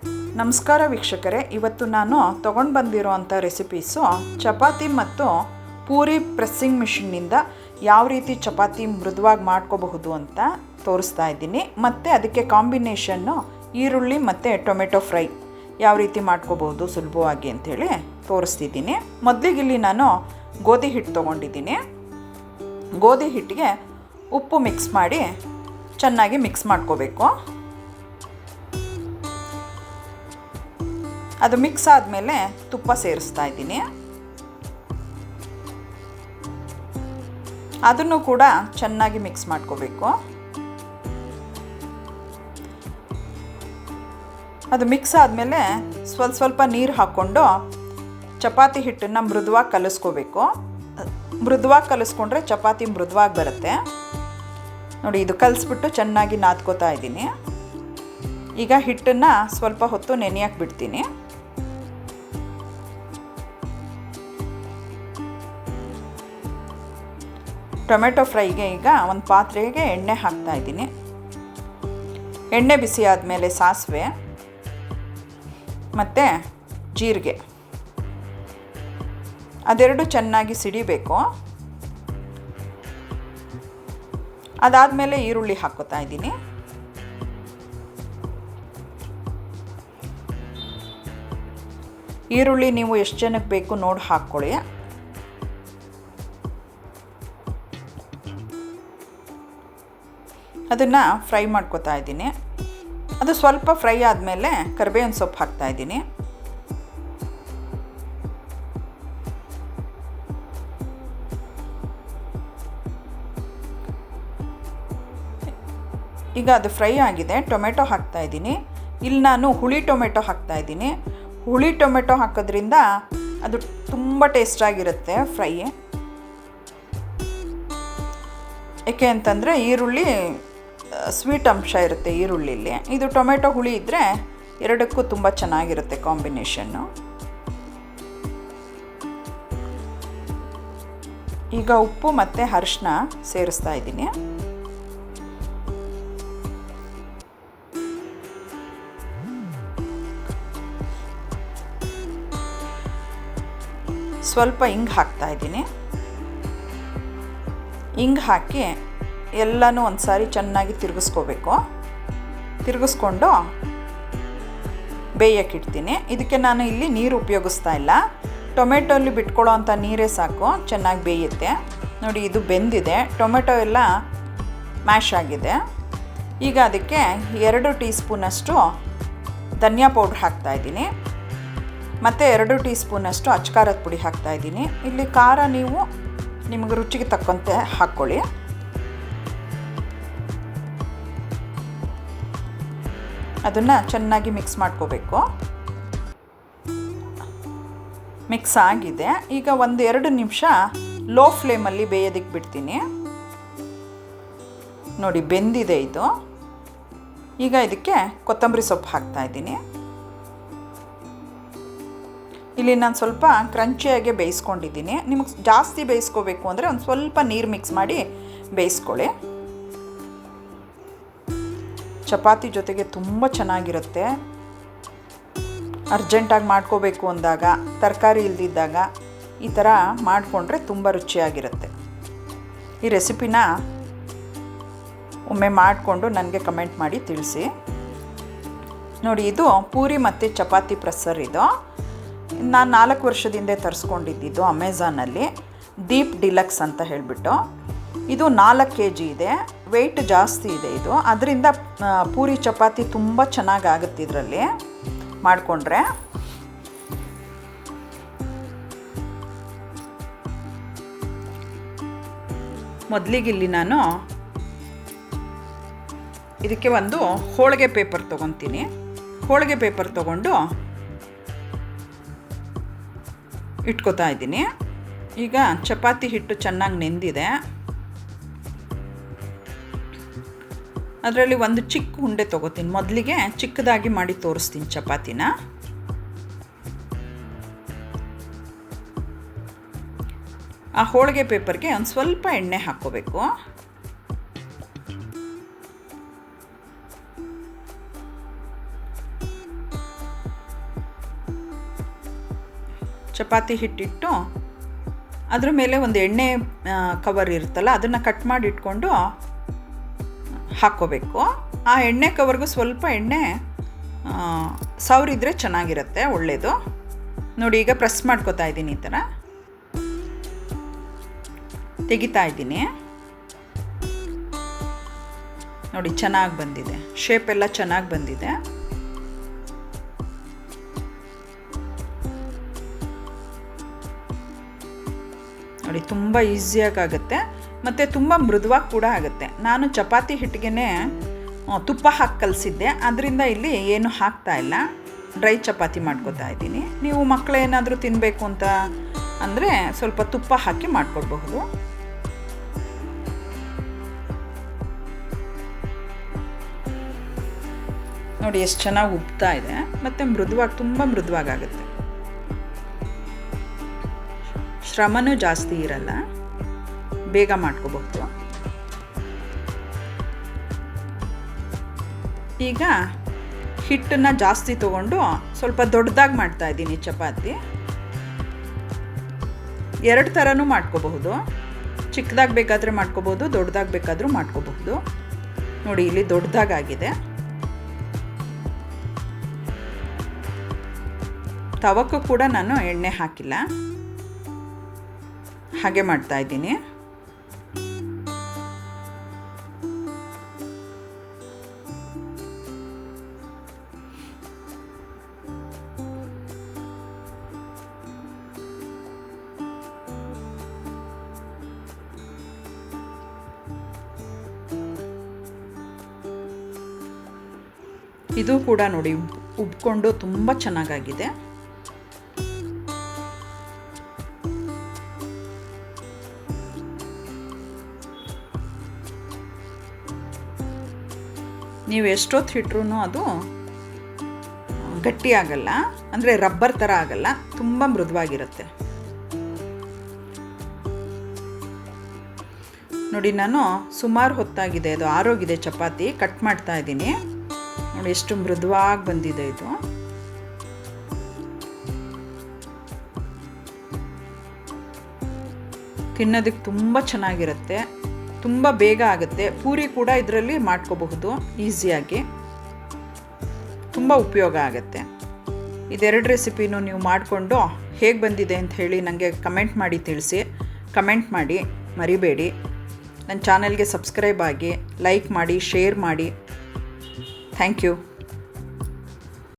ನಮಸ್ಕಾರ ವೀಕ್ಷಕರೇ, ಇವತ್ತು ನಾನು ತೊಗೊಂಡು ಬಂದಿರೋವಂಥ ರೆಸಿಪೀಸು ಚಪಾತಿ ಮತ್ತು ಪೂರಿ ಪ್ರೆಸ್ಸಿಂಗ್ ಮಿಷಿನ್ನಿಂದ ಯಾವ ರೀತಿ ಚಪಾತಿ ಮೃದುವಾಗಿ ಮಾಡ್ಕೋಬಹುದು ಅಂತ ತೋರಿಸ್ತಾ ಇದ್ದೀನಿ. ಮತ್ತು ಅದಕ್ಕೆ ಕಾಂಬಿನೇಷನ್ನು ಈರುಳ್ಳಿ ಮತ್ತು ಟೊಮೆಟೊ ಫ್ರೈ ಯಾವ ರೀತಿ ಮಾಡ್ಕೋಬಹುದು ಸುಲಭವಾಗಿ ಅಂಥೇಳಿ ತೋರಿಸ್ತಿದ್ದೀನಿ. ಮೊದಲಿಗಿಲ್ಲಿ ನಾನು ಗೋಧಿ ಹಿಟ್ಟು ತೊಗೊಂಡಿದ್ದೀನಿ. ಗೋಧಿ ಹಿಟ್ಟಿಗೆ ಉಪ್ಪು ಮಿಕ್ಸ್ ಮಾಡಿ ಚೆನ್ನಾಗಿ ಮಿಕ್ಸ್ ಮಾಡ್ಕೋಬೇಕು. ಅದು ಮಿಕ್ಸ್ ಆದಮೇಲೆ ತುಪ್ಪ ಸೇರಿಸ್ತಾ ಇದ್ದೀನಿ. ಅದನ್ನು ಕೂಡ ಚೆನ್ನಾಗಿ ಮಿಕ್ಸ್ ಮಾಡ್ಕೋಬೇಕು. ಅದು ಮಿಕ್ಸ್ ಆದಮೇಲೆ ಸ್ವಲ್ಪ ನೀರು ಹಾಕ್ಕೊಂಡು ಚಪಾತಿ ಹಿಟ್ಟನ್ನು ಮೃದುವಾಗಿ ಕಲಿಸ್ಕೋಬೇಕು. ಮೃದುವಾಗಿ ಕಲಿಸ್ಕೊಂಡ್ರೆ ಚಪಾತಿ ಮೃದುವಾಗಿ ಬರುತ್ತೆ. ನೋಡಿ, ಇದು ಕಲಿಸ್ಬಿಟ್ಟು ಚೆನ್ನಾಗಿ ನಾದ್ಕೋತಾ ಇದ್ದೀನಿ. ಈಗ ಹಿಟ್ಟನ್ನು ಸ್ವಲ್ಪ ಹೊತ್ತು ನೆನೆಯಕ್ಕೆ ಬಿಡ್ತೀನಿ. ಟೊಮೆಟೊ ಫ್ರೈಗೆ ಈಗ ಒಂದು ಪಾತ್ರೆಗೆ ಎಣ್ಣೆ ಹಾಕ್ತಾ ಇದ್ದೀನಿ. ಎಣ್ಣೆ ಬಿಸಿ ಆದಮೇಲೆ ಸಾಸಿವೆ ಮತ್ತು ಜೀರಿಗೆ ಅದೆರಡು ಚೆನ್ನಾಗಿ ಸಿಡಿಬೇಕು. ಅದಾದಮೇಲೆ ಈರುಳ್ಳಿ ಹಾಕ್ಕೋತಾ ಇದ್ದೀನಿ. ಈರುಳ್ಳಿ ನೀವು ಎಷ್ಟು ಜನಕ್ಕೆ ಬೇಕು ನೋಡಿ ಹಾಕ್ಕೊಳ್ಳಿ. ಅದನ್ನು ಫ್ರೈ ಮಾಡ್ಕೋತಾ ಇದ್ದೀನಿ. ಅದು ಸ್ವಲ್ಪ ಫ್ರೈ ಆದಮೇಲೆ ಕರಿಬೇವಿನ ಸೊಪ್ಪು ಹಾಕ್ತಾ ಇದ್ದೀನಿ. ಈಗ ಅದು ಫ್ರೈ ಆಗಿದೆ. ಟೊಮೆಟೊ ಹಾಕ್ತಾ ಇದ್ದೀನಿ. ಇಲ್ಲಿ ನಾನು ಹುಳಿ ಟೊಮೆಟೊ ಹಾಕ್ತಾ ಇದ್ದೀನಿ. ಹುಳಿ ಟೊಮೆಟೊ ಹಾಕೋದ್ರಿಂದ ಅದು ತುಂಬ ಟೇಸ್ಟಾಗಿರುತ್ತೆ ಫ್ರೈ. ಏಕೆ ಅಂತಂದರೆ ಈರುಳ್ಳಿ ಸ್ವೀಟ್ ಅಂಶ ಇರುತ್ತೆ ಈರುಳ್ಳಿಲಿ. ಇದು ಟೊಮೆಟೊ ಹುಳಿ ಇದ್ದರೆ ಎರಡಕ್ಕೂ ತುಂಬ ಚೆನ್ನಾಗಿರುತ್ತೆ ಕಾಂಬಿನೇಷನ್ನು. ಈಗ ಉಪ್ಪು ಮತ್ತು ಅರಿಶಿನ ಸೇರಿಸ್ತಾ ಇದ್ದೀನಿ. ಸ್ವಲ್ಪ ಹಿಂಗೆ ಹಾಕ್ತಾ ಇದ್ದೀನಿ. ಹಿಂಗೆ ಹಾಕಿ ಎಲ್ಲನೂ ಒಂದು ಸಾರಿ ಚೆನ್ನಾಗಿ ತಿರುಗಿಸ್ಕೋಬೇಕು. ತಿರುಗಿಸ್ಕೊಂಡು ಬೇಯಕ್ಕಿಡ್ತೀನಿ. ಇದಕ್ಕೆ ನಾನು ಇಲ್ಲಿ ನೀರು ಉಪಯೋಗಿಸ್ತಾ ಇಲ್ಲ. ಟೊಮೆಟೊಲ್ಲಿ ಬಿಟ್ಕೊಳ್ಳೋ ಅಂಥ ನೀರೇ ಸಾಕು, ಚೆನ್ನಾಗಿ ಬೇಯುತ್ತೆ. ನೋಡಿ, ಇದು ಬೆಂದಿದೆ. ಟೊಮೆಟೊ ಎಲ್ಲ ಮ್ಯಾಶ್ ಆಗಿದೆ. ಈಗ ಅದಕ್ಕೆ 2 ಟೀ ಸ್ಪೂನಷ್ಟು ಧನಿಯಾ ಪೌಡ್ರ್ ಹಾಕ್ತಾಯಿದ್ದೀನಿ. ಮತ್ತು 2 ಟೀ ಸ್ಪೂನಷ್ಟು ಅಚ್ಕಾರದ ಪುಡಿ ಹಾಕ್ತಾಯಿದ್ದೀನಿ. ಇಲ್ಲಿ ಖಾರ ನೀವು ನಿಮಗೆ ರುಚಿಗೆ ತಕ್ಕಂತೆ ಹಾಕ್ಕೊಳ್ಳಿ. ಅದನ್ನು ಚೆನ್ನಾಗಿ ಮಿಕ್ಸ್ ಮಾಡ್ಕೋಬೇಕು. ಮಿಕ್ಸ್ ಆಗಿದೆ. ಈಗ 1-2 ನಿಮಿಷ ಲೋ ಫ್ಲೇಮಲ್ಲಿ ಬೇಯೋದಕ್ಕೆ ಬಿಡ್ತೀನಿ. ನೋಡಿ, ಬೆಂದಿದೆ ಇದು. ಈಗ ಇದಕ್ಕೆ ಕೊತ್ತಂಬರಿ ಸೊಪ್ಪು ಹಾಕ್ತಾಯಿದ್ದೀನಿ. ಇಲ್ಲಿ ನಾನು ಸ್ವಲ್ಪ ಕ್ರಂಚಿಯಾಗೆ ಬೇಯಿಸ್ಕೊಂಡಿದ್ದೀನಿ. ನಿಮಗೆ ಜಾಸ್ತಿ ಬೇಯಿಸ್ಕೋಬೇಕು ಅಂದರೆ ಒಂದು ಸ್ವಲ್ಪ ನೀರು ಮಿಕ್ಸ್ ಮಾಡಿ ಬೇಯಿಸ್ಕೊಳ್ಳಿ. ಚಪಾತಿ ಜೊತೆಗೆ ತುಂಬ ಚೆನ್ನಾಗಿರುತ್ತೆ. ಅರ್ಜೆಂಟಾಗಿ ಮಾಡ್ಕೋಬೇಕು ಅಂದಾಗ, ತರಕಾರಿ ಇಲ್ದಿದ್ದಾಗ ಈ ಥರ ಮಾಡಿಕೊಂಡ್ರೆ ತುಂಬ ರುಚಿಯಾಗಿರುತ್ತೆ. ಈ ರೆಸಿಪಿನ ಒಮ್ಮೆ ಮಾಡಿಕೊಂಡು ನನಗೆ ಕಮೆಂಟ್ ಮಾಡಿ ತಿಳಿಸಿ. ನೋಡಿ, ಇದು ಪೂರಿ ಮತ್ತು ಚಪಾತಿ ಪ್ರೆಸ್ಸರ್. ಇದು ನಾನು 4 ವರ್ಷದಿಂದ ತರಿಸ್ಕೊಂಡಿದ್ದು ಅಮೆಝಾನಲ್ಲಿ. ದೀಪ್ ಡಿಲಕ್ಸ್ ಅಂತ ಹೇಳಿಬಿಟ್ಟು. ಇದು 4 kg ಇದೆ. ವೆಯ್ಟ್ ಜಾಸ್ತಿ ಇದೆ ಇದು. ಅದರಿಂದ ಪೂರಿ ಚಪಾತಿ ತುಂಬ ಚೆನ್ನಾಗಿ ಆಗುತ್ತೆ ಇದರಲ್ಲಿ ಮಾಡಿಕೊಂಡ್ರೆ. ಮೊದಲಿಗಿಲ್ಲಿ ನಾನು ಇದಕ್ಕೆ ಒಂದು ಹೋಳಿಗೆ ಪೇಪರ್ ತೊಗೊತೀನಿ. ಹೋಳಿಗೆ ಪೇಪರ್ ತೊಗೊಂಡು ಇಟ್ಕೋತಾ ಇದ್ದೀನಿ. ಈಗ ಚಪಾತಿ ಹಿಟ್ಟು ಚೆನ್ನಾಗಿ ನೆಂದಿದೆ. ಅದರಲ್ಲಿ ಒಂದು ಚಿಕ್ಕ ಉಂಡೆ ತೊಗೋತೀನಿ. ಮೊದಲಿಗೆ ಚಿಕ್ಕದಾಗಿ ಮಾಡಿ ತೋರಿಸ್ತೀನಿ ಚಪಾತಿನ. ಆ ಹೋಳಿಗೆ ಪೇಪರ್ಗೆ ಒಂದು ಸ್ವಲ್ಪ ಎಣ್ಣೆ ಹಾಕ್ಕೋಬೇಕು. ಚಪಾತಿ ಹಿಟ್ಟಿಟ್ಟು ಅದ್ರ ಮೇಲೆ ಒಂದು ಎಣ್ಣೆ ಕವರ್ ಇರುತ್ತಲ್ಲ ಅದನ್ನು ಕಟ್ ಮಾಡಿ ಇಟ್ಕೊಂಡು ಹಾಕ್ಕೋಬೇಕು. ಆ ಎಣ್ಣೆ ಕವರ್ಗೂ ಸ್ವಲ್ಪ ಎಣ್ಣೆ ಸವರಿದ್ರೆ ಚೆನ್ನಾಗಿರುತ್ತೆ, ಒಳ್ಳೆಯದು. ನೋಡಿ ಈಗ ಪ್ರೆಸ್ ಮಾಡ್ಕೋತಾ ಇದ್ದೀನಿ, ಈ ಥರ ತೆಗಿತಾ ಇದ್ದೀನಿ. ನೋಡಿ ಚೆನ್ನಾಗಿ ಬಂದಿದೆ, ಶೇಪ್ ಎಲ್ಲ ಚೆನ್ನಾಗಿ ಬಂದಿದೆ. ನೋಡಿ ತುಂಬ ಈಸಿಯಾಗುತ್ತೆ ಮತ್ತು ತುಂಬ ಮೃದುವಾಗಿ ಕೂಡ ಆಗುತ್ತೆ. ನಾನು ಚಪಾತಿ ಹಿಟ್ಟಿಗೆ ತುಪ್ಪ ಹಾಕಿ ಕಲಸಿದ್ದೆ, ಅದರಿಂದ ಇಲ್ಲಿ ಏನು ಹಾಕ್ತಾ ಇಲ್ಲ, ಡ್ರೈ ಚಪಾತಿ ಮಾಡ್ಕೋತಾ ಇದ್ದೀನಿ. ನೀವು ಮಕ್ಕಳೇನಾದರೂ ತಿನ್ನಬೇಕು ಅಂತ ಅಂದರೆ ಸ್ವಲ್ಪ ತುಪ್ಪ ಹಾಕಿ ಮಾಡಿಕೊಡ್ಬಹುದು. ನೋಡಿ ಎಷ್ಟು ಚೆನ್ನಾಗಿ ಉಬ್ತಾ ಇದೆ ಮತ್ತು ಮೃದುವಾಗಿ, ತುಂಬ ಮೃದುವಾಗುತ್ತೆ. ಶ್ರಮನೂ ಜಾಸ್ತಿ ಇರಲ್ಲ, ಬೇಗ ಮಾಡ್ಕೋಬಹುದು. ಈಗ ಹಿಟ್ಟನ್ನು ಜಾಸ್ತಿ ತೊಗೊಂಡು ಸ್ವಲ್ಪ ದೊಡ್ಡದಾಗಿ ಮಾಡ್ತಾ ಇದ್ದೀನಿ ಚಪಾತಿ. 2 ಥರನೂ ಮಾಡ್ಕೋಬಹುದು, ಚಿಕ್ಕದಾಗಿ ಬೇಕಾದರೆ ಮಾಡ್ಕೋಬಹುದು, ದೊಡ್ಡದಾಗಿ ಬೇಕಾದರೂ ಮಾಡ್ಕೋಬಹುದು. ನೋಡಿ ಇಲ್ಲಿ ದೊಡ್ಡದಾಗಿದೆ. ತವಕ್ಕೂ ಕೂಡ ನಾನು ಎಣ್ಣೆ ಹಾಕಿಲ್ಲ, ಹಾಗೆ ಮಾಡ್ತಾ ಇದ್ದೀನಿ. ಇದು ಕೂಡ ನೋಡಿ ಉಬ್ಕೊಂಡು ತುಂಬ ಚೆನ್ನಾಗಾಗಿದೆ. ನೀವು ಎಷ್ಟೊತ್ತು ಇಟ್ರೂ ಅದು ಗಟ್ಟಿ ಆಗಲ್ಲ, ಅಂದರೆ ರಬ್ಬರ್ ಥರ ಆಗಲ್ಲ, ತುಂಬ ಮೃದುವಾಗಿರುತ್ತೆ. ನೋಡಿ ನಾನು ಸುಮಾರು ಹೊತ್ತಾಗಿದೆ, ಅದು ಆರೋಗಿದೆ ಚಪಾತಿ, ಕಟ್ ಮಾಡ್ತಾ ಇದ್ದೀನಿ. ನೋಡಿ ಎಷ್ಟು ಮೃದುವಾಗಿ ಬಂದಿದೆ ಇದು. ತಿನ್ನೋದಕ್ಕೆ ತುಂಬ ಚೆನ್ನಾಗಿರುತ್ತೆ, ತುಂಬ ಬೇಗ ಆಗುತ್ತೆ. ಪೂರಿ ಕೂಡ ಇದರಲ್ಲಿ ಮಾಡ್ಕೋಬಹುದು ಈಸಿಯಾಗಿ, ತುಂಬ ಉಪಯೋಗ ಆಗುತ್ತೆ. ಇದೆರಡು ರೆಸಿಪಿನೂ ನೀವು ಮಾಡಿಕೊಂಡು ಹೇಗೆ ಬಂದಿದೆ ಅಂತ ಹೇಳಿ ನನಗೆ ಕಮೆಂಟ್ ಮಾಡಿ ತಿಳಿಸಿ. ಕಮೆಂಟ್ ಮಾಡಿ ಮರಿಬೇಡಿ. ನನ್ನ ಚಾನಲ್ಗೆ ಸಬ್ಸ್ಕ್ರೈಬ್ ಆಗಿ, ಲೈಕ್ ಮಾಡಿ, ಶೇರ್ ಮಾಡಿ. Thank you.